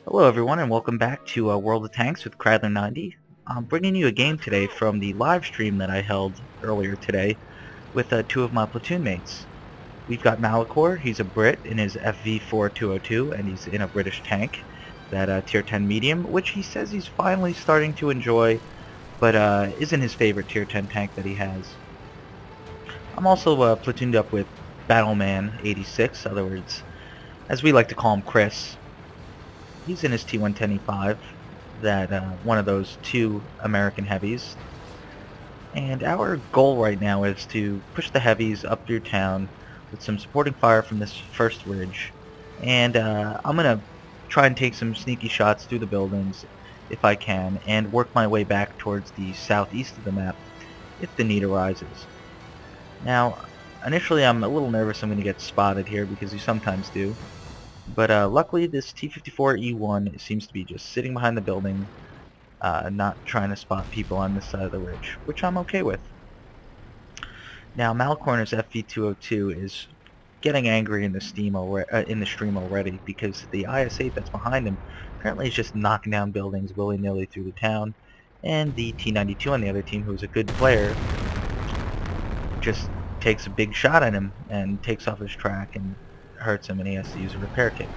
Hello everyone and welcome back to World of Tanks with Cradler90. I'm bringing you a game today from the live stream that I held earlier today with two of my platoon mates. We've got Malachor. He's a Brit in his FV4202 and he's in a British tank, that tier 10 medium, which he says he's finally starting to enjoy, but isn't his favorite tier 10 tank that he has. I'm also platooned up with Battleman 86, in other words, as we like to call him, Chris. He's in his T110E5, that one of those two American heavies. And our goal right now is to push the heavies up through town with some supporting fire from this first ridge. And I'm going to try and take some sneaky shots through the buildings if I can, and work my way back towards the southeast of the map if the need arises. Now, initially I'm a little nervous I'm going to get spotted here, because you sometimes do. But luckily this T-54E1 seems to be just sitting behind the building, not trying to spot people on this side of the ridge, which I'm okay with. Now Malcorner's FV202 is getting angry in the stream already, because the IS-8 that's behind him apparently is just knocking down buildings willy-nilly through the town, and the T-92 on the other team, who's a good player, just takes a big shot at him and takes off his track and hurts him, and he has to use a repair kit.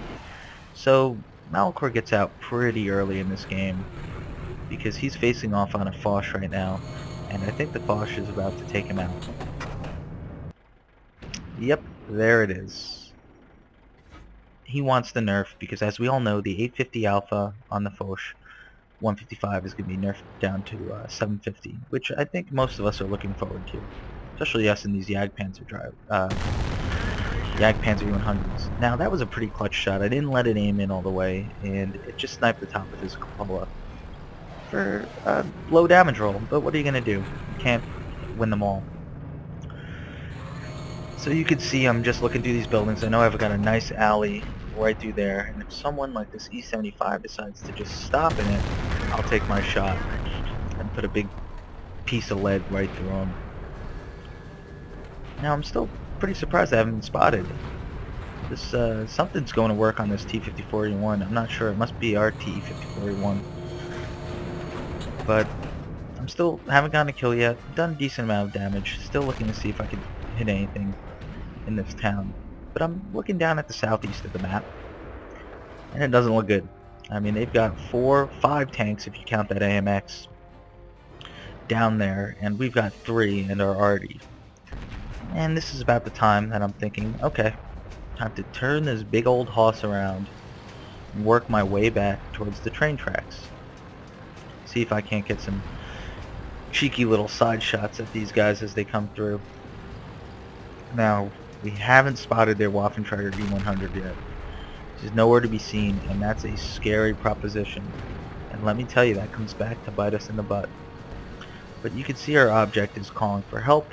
So Malachor gets out pretty early in this game, because he's facing off on a Foch right now, and I think the Foch is about to take him out. Yep, there it is. He wants the nerf, because as we all know, the 850 alpha on the Foch 155 is going to be nerfed down to 750, which I think most of us are looking forward to, especially us in these Jagdpanzer E100's. Now that was a pretty clutch shot. I didn't let it aim in all the way, and it just sniped the top of his cupola for a low damage roll, but what are you going to do? You can't win them all. So you can see I'm just looking through these buildings. I know I've got a nice alley right through there, and if someone like this E75 decides to just stop in it, I'll take my shot and put a big piece of lead right through him. Now I'm still pretty surprised I haven't been spotted. This something's going to work on this T-54E1. I'm not sure. It must be our T-54E1. But I'm still haven't gotten a kill yet. Done a decent amount of damage. Still looking to see if I can hit anything in this town. But I'm looking down at the southeast of the map, and it doesn't look good. I mean, they've got 5 tanks if you count that AMX down there, and we've got 3 and are already. And this is about the time that I'm thinking, okay, time to turn this big old hoss around and work my way back towards the train tracks. See if I can't get some cheeky little side shots at these guys as they come through. Now, we haven't spotted their Waffenträger E100 yet. She's nowhere to be seen, and that's a scary proposition. And let me tell you, that comes back to bite us in the butt. But you can see our object is calling for help.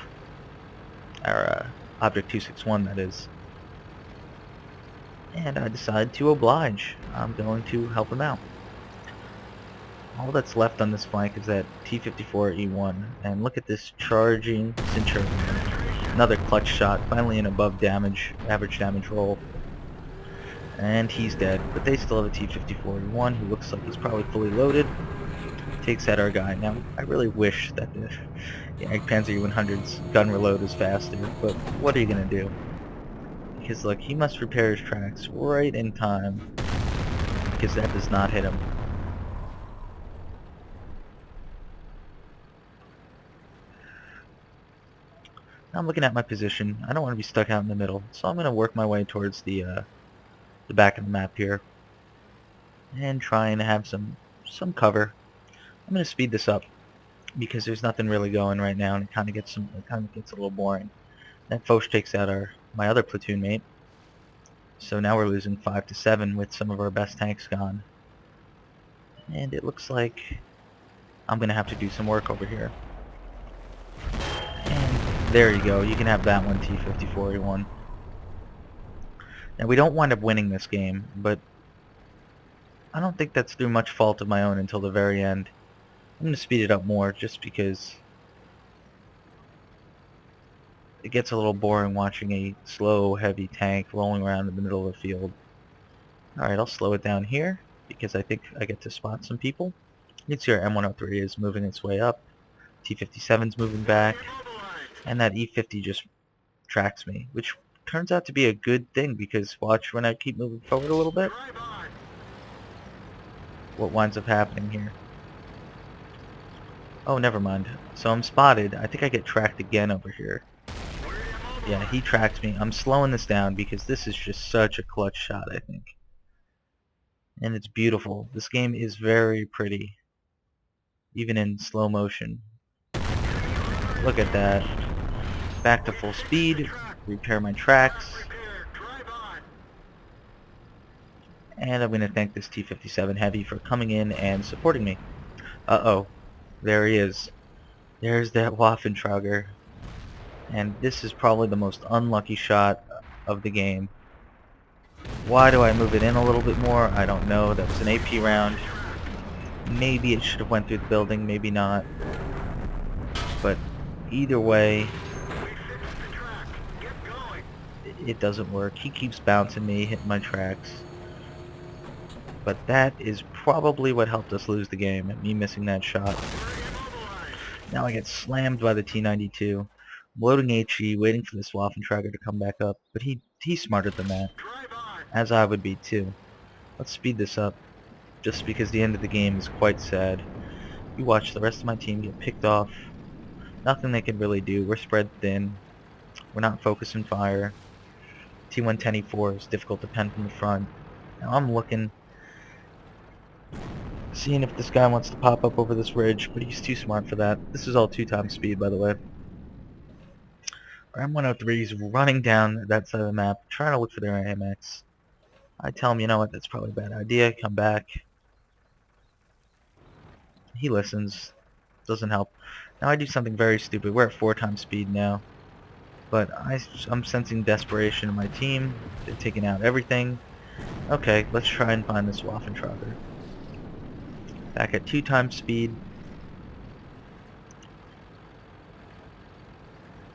Our object 261, that is. And I decide to oblige. I'm going to help him out. All that's left on this flank is that T-54E1, and look at this charging Centurion. Another clutch shot, finally an above average damage roll. And he's dead, but they still have a T-54E1 who looks like he's probably fully loaded. Takes out our guy. Now, I really wish that the Jagdpanzer E100's gun reload is faster, but what are you going to do? Because look, he must repair his tracks right in time, because that does not hit him. Now I'm looking at my position. I don't want to be stuck out in the middle, so I'm going to work my way towards the back of the map here, and try and have some cover. I'm going to speed this up because there's nothing really going right now, and it kind of gets a little boring. That Foch takes out my other platoon mate, so now we're losing 5 to 7 with some of our best tanks gone, and it looks like I'm going to have to do some work over here. And there you go. You can have that one, T-54E1. Now we don't wind up winning this game, but I don't think that's through much fault of my own until the very end. I'm going to speed it up more just because it gets a little boring watching a slow, heavy tank rolling around in the middle of the field. Alright, I'll slow it down here. because I think I get to spot some people. You can see our M103 is moving its way up, T-57's moving back, and that E50 just tracks me, which turns out to be a good thing because watch when I keep moving forward a little bit, what winds up happening here. Oh, never mind. So I'm spotted. I think I get tracked again over here. Yeah, he tracks me. I'm slowing this down because this is just such a clutch shot, I think. And it's beautiful. This game is very pretty, even in slow motion. Look at that. Back to full speed, repair my tracks, and I'm going to thank this T-57 Heavy for coming in and supporting me. Uh-oh, there he is. There's that Waffentrager, and this is probably the most unlucky shot of the game. Why do I move it in a little bit more? I don't know. That was an AP round. Maybe it should have went through the building, maybe not. But either way, it doesn't work. He keeps bouncing me, hitting my tracks. But that is probably what helped us lose the game, me missing that shot. Now I get slammed by the T-92. I'm loading HE, waiting for this Waffentrager to come back up, but he's smarter than that, as I would be too. Let's speed this up, just because the end of the game is quite sad. You watch the rest of my team get picked off. Nothing they can really do. We're spread thin. We're not focusing fire. T-110 E4 is difficult to pen from the front. Now I'm looking, seeing if this guy wants to pop up over this ridge, but he's too smart for that. This is all 2x speed, by the way. Our M103 is running down that side of the map, trying to look for their AMX. I tell him, you know what, that's probably a bad idea, come back. He listens. Doesn't help. Now I do something very stupid. We're at 4x speed now. But I'm sensing desperation in my team. They're taking out everything. Okay, let's try and find this Waffentrager. Back at 2x speed.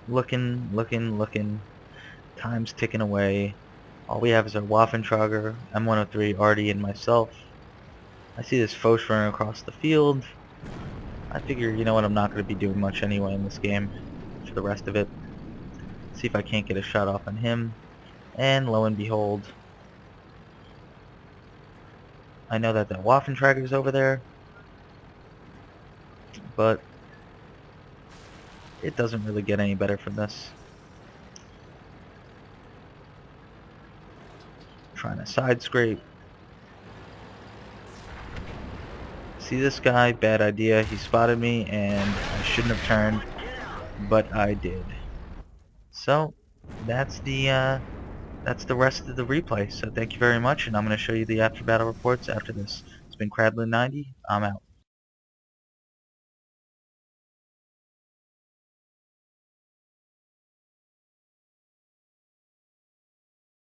Looking. Time's ticking away. All we have is our Waffentrager, M103, Artie, and myself. I see this Foch running across the field. I figure, you know what, I'm not going to be doing much anyway in this game for the rest of it. See if I can't get a shot off on him. And lo and behold, I know that Waffentrager is over there, but it doesn't really get any better from this. Trying to side scrape. See this guy? Bad idea. He spotted me and I shouldn't have turned, but I did. So that's the rest of the replay. So thank you very much, and I'm going to show you the after battle reports after this. It's been Cradlin90. I'm out.